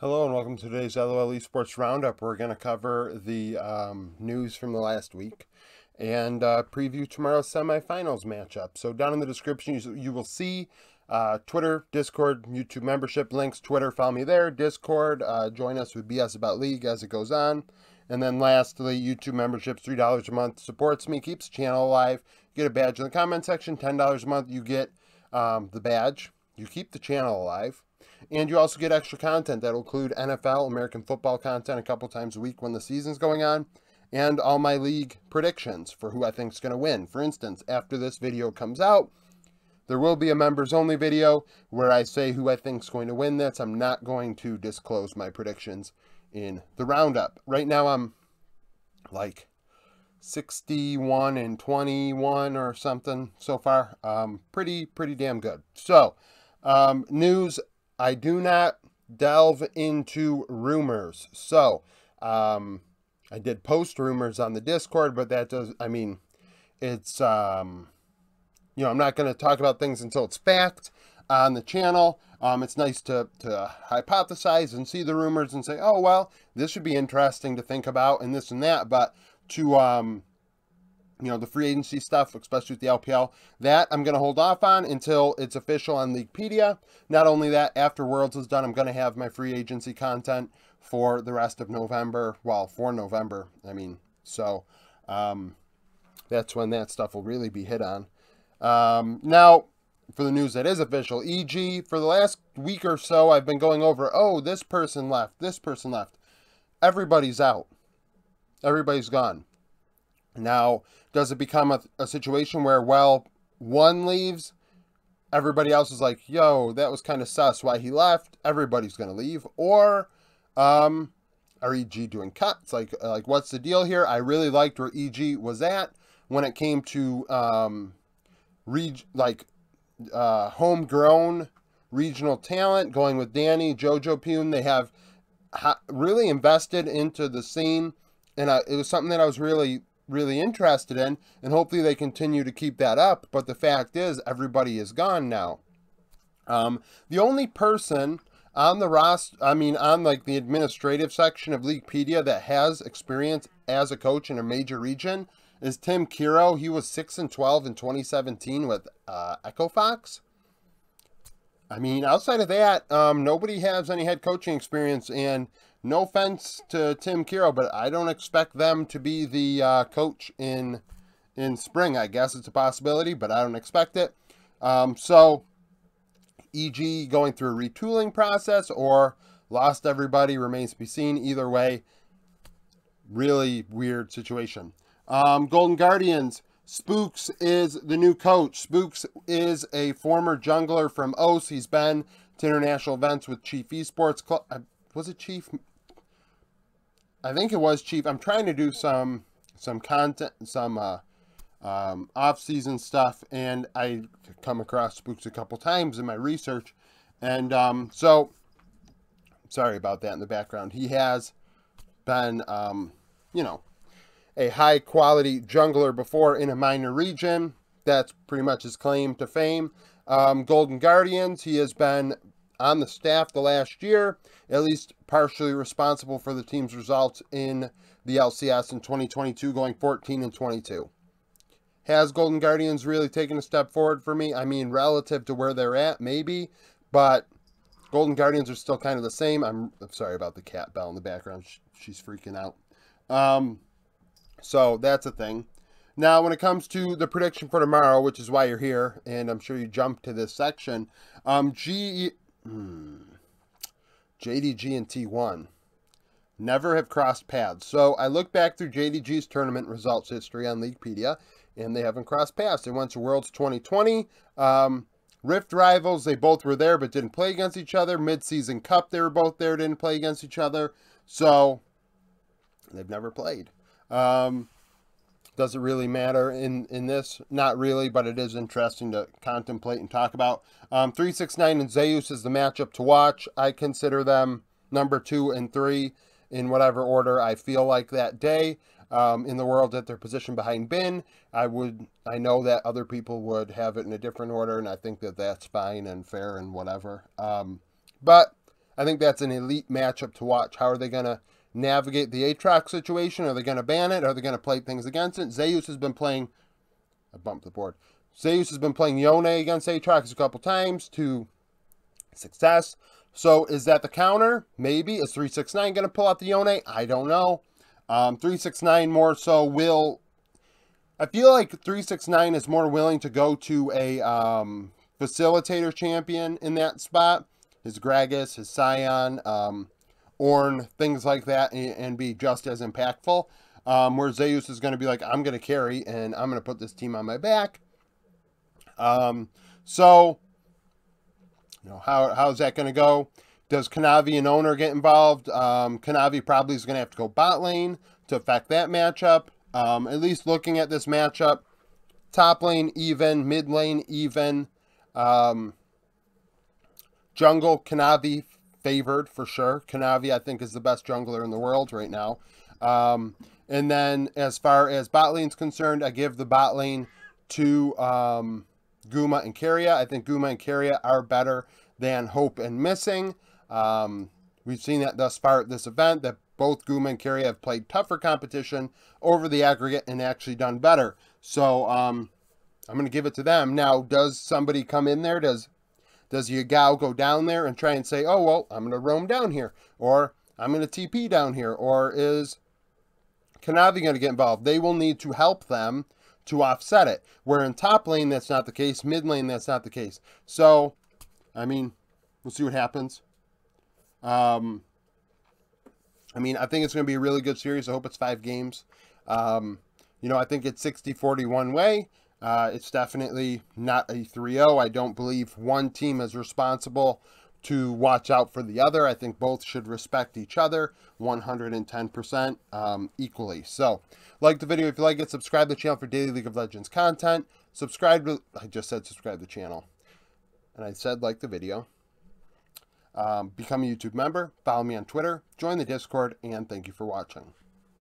Hello and welcome to today's Lol Esports Round Up. We're going to cover the news from the last week and preview tomorrow's semifinals matchup. So down in the description you will see Twitter, Discord, YouTube membership links. Twitter, follow me there. Discord, join us with BS About League as it goes on. And then lastly, YouTube membership, $3 a month, supports me, keeps the channel alive. You get a badge in the comment section. $10 a month, you get the badge. You keep the channel alive. And you also get extra content that will include NFL, American football content a couple times a week when the season's going on, and all my league predictions for who I think is going to win. For instance, after this video comes out, there will be a members-only video where I say who I think is going to win this. I'm not going to disclose my predictions in the roundup. Right now, I'm like 61 and 21 or something so far. Pretty damn good. So, news. I do not delve into rumors. So, I did post rumors on the Discord, but that does, it's, I'm not going to talk about things until it's fact on the channel. It's nice to hypothesize and see the rumors and say, oh, well, this should be interesting to think about and this and that. But to, the free agency stuff, especially with the LPL, that I'm going to hold off on until it's official on Leaguepedia. Not only that, after Worlds is done, I'm going to have my free agency content for the rest of November. Well, for November, So, that's when that stuff will really be hit on. Now, for the news that is official, e.g., for the last week or so, I've been going over, oh, this person left, this person left. Everybody's out. Everybody's gone. Now, does it become a situation where, well, one leaves, everybody else is like, yo, that was kind of sus why he left, everybody's going to leave? Or are EG doing cuts? Like what's the deal here? I really liked where EG was at when it came to homegrown regional talent, going with Danny, Jojo Pune. They have really invested into the scene, and it was something that I was really interested in, and hopefully they continue to keep that up. But the fact is, everybody is gone now. The only person on the roster, on the administrative section of Leaguepedia that has experience as a coach in a major region is Tim Kiro. He was 6-12 in 2017 with Echo Fox. Outside of that, nobody has any head coaching experience, and no offense to Tim Kiro, but I don't expect them to be the coach in spring. I guess it's a possibility, but I don't expect it. So, EG going through a retooling process or lost everybody, remains to be seen. Either way, really weird situation. Golden Guardians, Spooks is the new coach. Spooks is a former jungler from OS. He's been to international events with Chief Esports. Was it Chief? I think it was Chief. I'm trying to do some content, some off-season stuff, and I come across Spooks a couple times in my research, and so sorry about that in the background. He has been, a high-quality jungler before in a minor region. That's pretty much his claim to fame. Golden Guardians, he has been on the staff the last year, at least partially responsible for the team's results in the LCS in 2022, going 14-22. Has Golden Guardians really taken a step forward for me? Relative to where they're at, maybe, but Golden Guardians are still kind of the same. I'm sorry about the cat bell in the background. She's freaking out. So that's a thing. Now, when it comes to the prediction for tomorrow, which is why you're here, and I'm sure you jumped to this section, JDG and T1 never have crossed paths. So I look back through JDG's tournament results history on Leaguepedia, and they haven't crossed paths. They went to Worlds 2020. Rift Rivals, they both were there but didn't play against each other. Mid-season Cup, they were both there, didn't play against each other. So they've never played. Does it really matter in this? Not really, but it is interesting to contemplate and talk about. 369 and Zeus is the matchup to watch. I consider them number 2 and 3 in whatever order I feel like that day. In the world at their position behind Bin, I know that other people would have it in a different order, and I think that that's fine and fair and whatever. But I think that's an elite matchup to watch. How are they going to navigate the Aatrox situation? Are they going to ban it? Are they going to play things against it? Zeus has been playing... I bumped the board. Zeus has been playing Yone against Aatrox a couple times to success. So is that the counter? Maybe. Is 369 going to pull out the Yone? I don't know. 369 more so will... I feel like 369 is more willing to go to a facilitator champion in that spot. His Gragas, his Scion, Ornn, things like that, and be just as impactful. Where Zeus is going to be like, I'm going to carry, and I'm going to put this team on my back. So, you know, how's that going to go? Does Kanavi and Owner get involved? Kanavi probably is going to have to go bot lane to affect that matchup. At least looking at this matchup, top lane even, mid lane even. Jungle, Kanavi favored for sure. Kanavi, I think, is the best jungler in the world right now. And then as far as bot lane's concerned, I give the bot lane to Guma and Keria. I think Guma and Keria are better than Hope and Missing. We've seen that thus far at this event, that both Guma and Keria have played tougher competition over the aggregate and actually done better. So I'm going to give it to them. Now, does somebody come in there? Does Yagao go down there and try and say, oh, well, I'm going to roam down here, or I'm going to TP down here, or is Kanavi going to get involved? They will need to help them to offset it. Where in top lane, that's not the case. Mid lane, that's not the case. So, I mean, we'll see what happens. I mean, I think it's going to be a really good series. I hope it's 5 games. You know, I think it's 60-40 one way. It's definitely not a 3-0. I don't believe one team is responsible to watch out for the other. I think both should respect each other 110% equally. So, like the video if you like it. Subscribe to the channel for daily League of Legends content. I just said subscribe to the channel. And I said like the video. Become a YouTube member. Follow me on Twitter. Join the Discord. And thank you for watching.